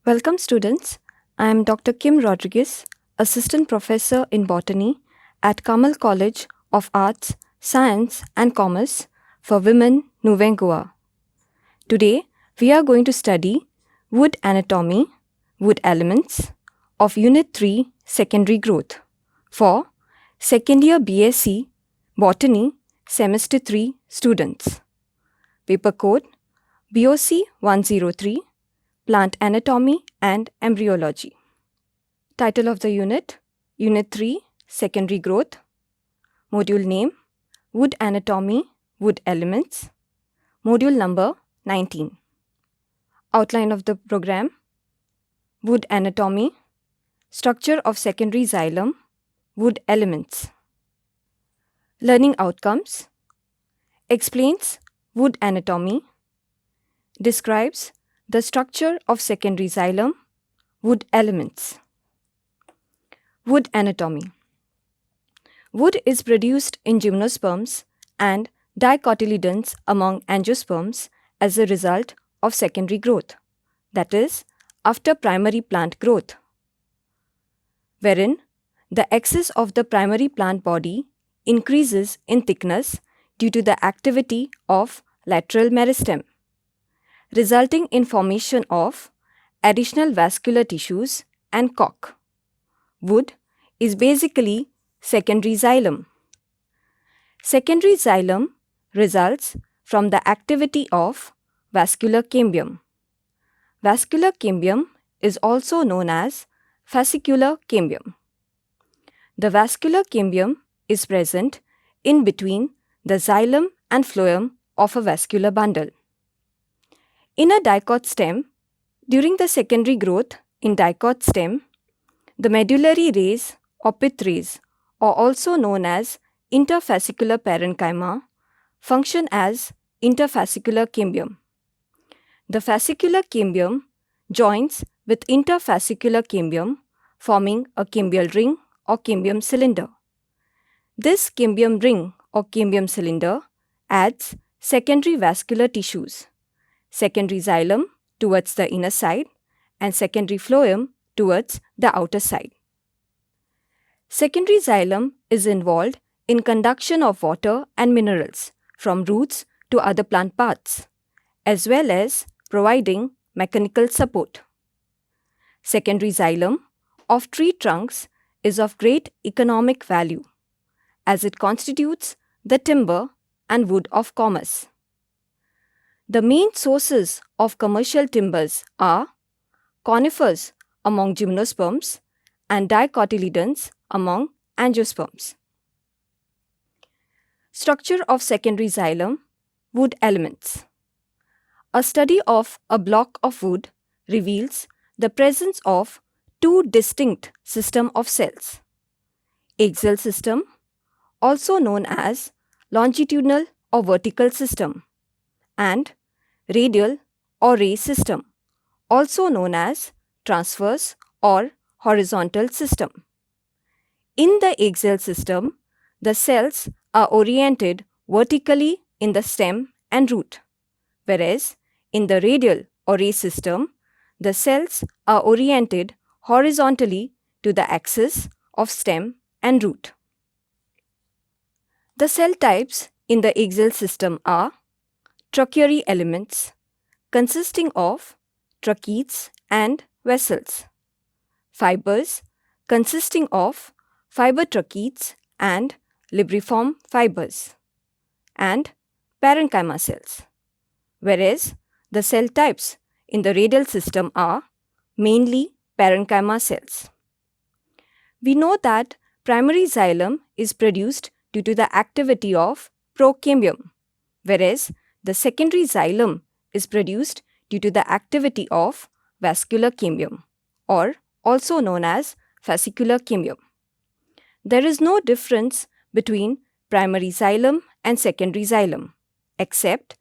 Welcome, students. I am Dr. Kim Rodriguez, Assistant Professor in Botany at Kamal College of Arts, Science and Commerce for Women, Nouvelle Goa. Today, we are going to study wood anatomy, wood elements of Unit 3 Secondary Growth for second year BSc Botany Semester 3 students. Paper code BOC 103 Plant Anatomy and Embryology. Title of the unit, Unit 3, Secondary Growth. Module name, Wood Anatomy, Wood Elements. Module number 19. Outline of the program, Wood Anatomy, Structure of Secondary Xylem, Wood Elements. Learning Outcomes, Explains wood anatomy, describes the structure of secondary xylem, wood elements. Wood anatomy. Wood is produced in gymnosperms and dicotyledons among angiosperms as a result of secondary growth, that is, after primary plant growth, wherein the axis of the primary plant body increases in thickness due to the activity of lateral meristem, resulting in formation of additional vascular tissues and cork. Wood is basically secondary xylem. Secondary xylem results from the activity of vascular cambium. Vascular cambium is also known as fascicular cambium. The vascular cambium is present in between the xylem and phloem of a vascular bundle. In a dicot stem, during the secondary growth in dicot stem, the medullary rays or pith rays, or also known as interfascicular parenchyma, function as interfascicular cambium. The fascicular cambium joins with interfascicular cambium, forming a cambial ring or cambium cylinder. This cambium ring or cambium cylinder adds secondary vascular tissues, secondary xylem towards the inner side and secondary phloem towards the outer side. Secondary xylem is involved in conduction of water and minerals from roots to other plant parts, as well as providing mechanical support. Secondary xylem of tree trunks is of great economic value, as it constitutes the timber and wood of commerce. The main sources of commercial timbers are conifers among gymnosperms and dicotyledons among angiosperms. Structure of secondary xylem, wood elements. A study of a block of wood reveals the presence of two distinct systems of cells: axial system, also known as longitudinal or vertical system, and radial or ray system, also known as transverse or horizontal system. In the axial system, the cells are oriented vertically in the stem and root, whereas in the radial or ray system, the cells are oriented horizontally to the axis of stem and root. The cell types in the axial system are trochanteric elements consisting of tracheids and vessels, fibers consisting of fiber tracheids and libriform fibers, and parenchyma cells, whereas the cell types in the radial system are mainly parenchyma cells. We know that primary xylem is produced due to the activity of procambium, whereas the secondary xylem is produced due to the activity of vascular cambium, or also known as fascicular cambium. There is no difference between primary xylem and secondary xylem, except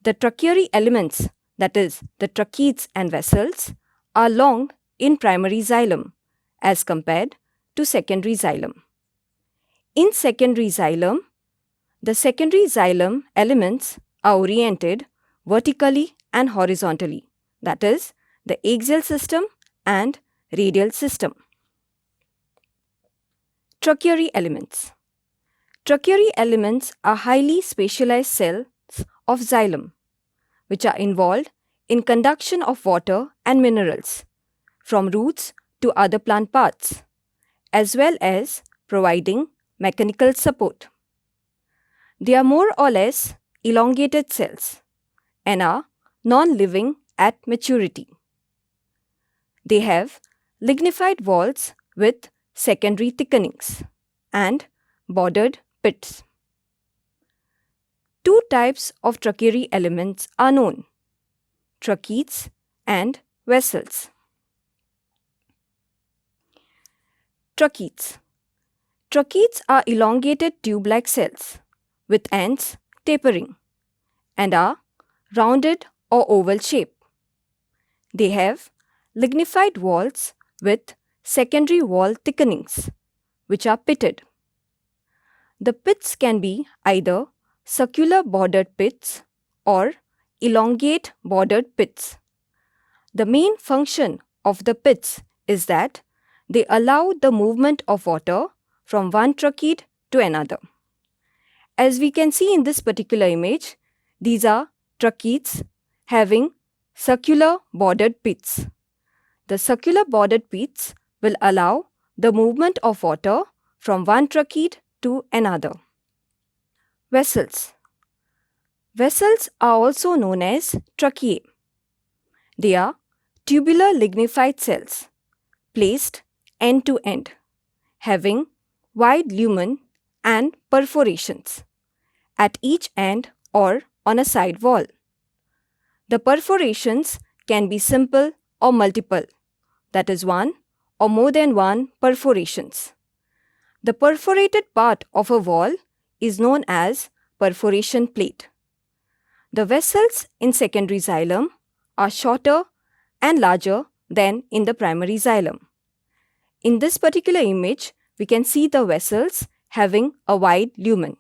the trochanteric elements, that is, the tracheids and vessels, are long in primary xylem as compared to secondary xylem. In secondary xylem, the secondary xylem elements are oriented vertically and horizontally, that is, the axial system and radial system. Tracheary elements. Tracheary elements are highly specialized cells of xylem, which are involved in conduction of water and minerals from roots to other plant parts, as well as providing mechanical support. They are more or less elongated cells and are non-living at maturity. They have lignified walls with secondary thickenings and bordered pits. Two types of tracheary elements are known: tracheids and vessels. Tracheids. Tracheids are elongated tube-like cells with ends tapering and are rounded or oval shape. They have lignified walls with secondary wall thickenings, which are pitted. The pits can be either circular bordered pits or elongate bordered pits. The main function of the pits is that they allow the movement of water from one tracheid to another. As we can see in this particular image, these are tracheids having circular bordered pits. The circular bordered pits will allow the movement of water from one tracheid to another. Vessels. Vessels are also known as tracheae. They are tubular lignified cells placed end to end, having wide lumen and perforations at each end or on a side wall. The perforations can be simple or multiple, that is, one or more than one perforations. The perforated part of a wall is known as perforation plate. The vessels in secondary xylem are shorter and larger than in the primary xylem. In this particular image, we can see the vessels having a wide lumen.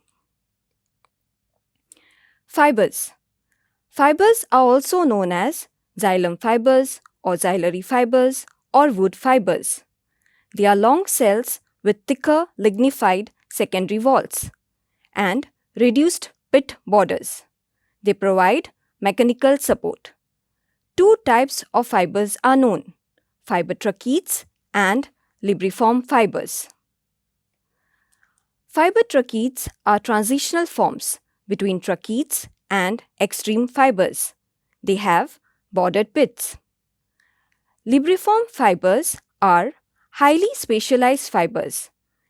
Fibers. Fibers are also known as xylem fibers or xylary fibers or wood fibers. They are long cells with thicker lignified secondary walls and reduced pit borders. They provide mechanical support. Two types of fibers are known: fiber tracheids and libriform fibers. Fiber tracheids are transitional forms between tracheids and extreme fibers. They have bordered pits. Libriform fibers are highly specialized fibers.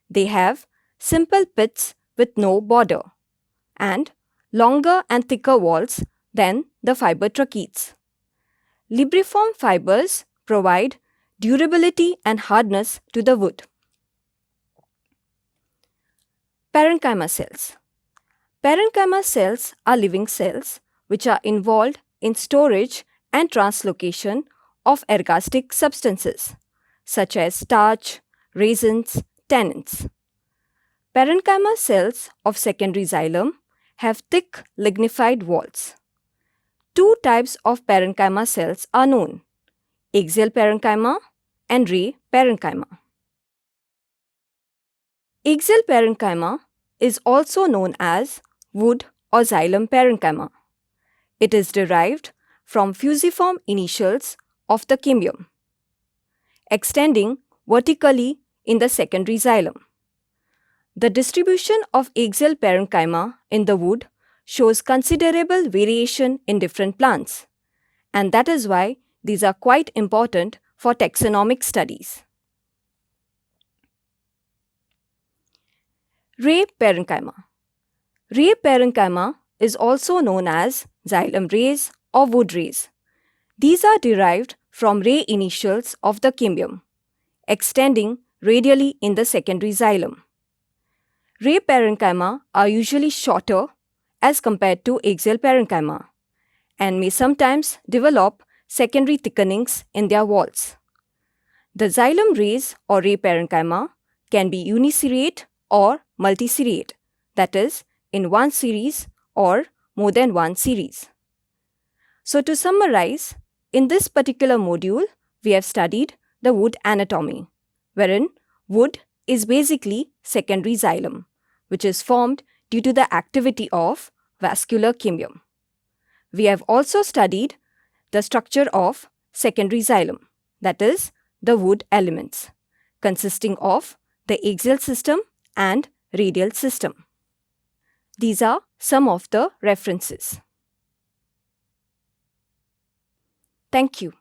They have simple pits with no border and longer and thicker walls than the fiber tracheids. Libriform fibers provide durability and hardness to the wood. Parenchyma cells. Parenchyma cells are living cells which are involved in storage and translocation of ergastic substances such as starch, resins, tannins. Parenchyma cells of secondary xylem have thick lignified walls. Two types of parenchyma cells are known: axial parenchyma and ray parenchyma. Axial parenchyma is also known as wood or xylem parenchyma. It is derived from fusiform initials of the cambium, extending vertically in the secondary xylem. The distribution of axial parenchyma in the wood shows considerable variation in different plants, and that is why these are quite important for taxonomic studies. Ray parenchyma. Ray parenchyma is also known as xylem rays or wood rays. These are derived from ray initials of the cambium, extending radially in the secondary xylem. Ray parenchyma are usually shorter as compared to axial parenchyma and may sometimes develop secondary thickenings in their walls. The xylem rays or ray parenchyma can be uniseriate or multiseriate, that is, in one series or more than one series. So to summarize, In this particular module, we have studied the wood anatomy, wherein wood is basically secondary xylem, which is formed due to the activity of vascular chymium. We have also studied the structure of secondary xylem, that is, the wood elements, consisting of the axial system and radial system. These are some of the references. Thank you.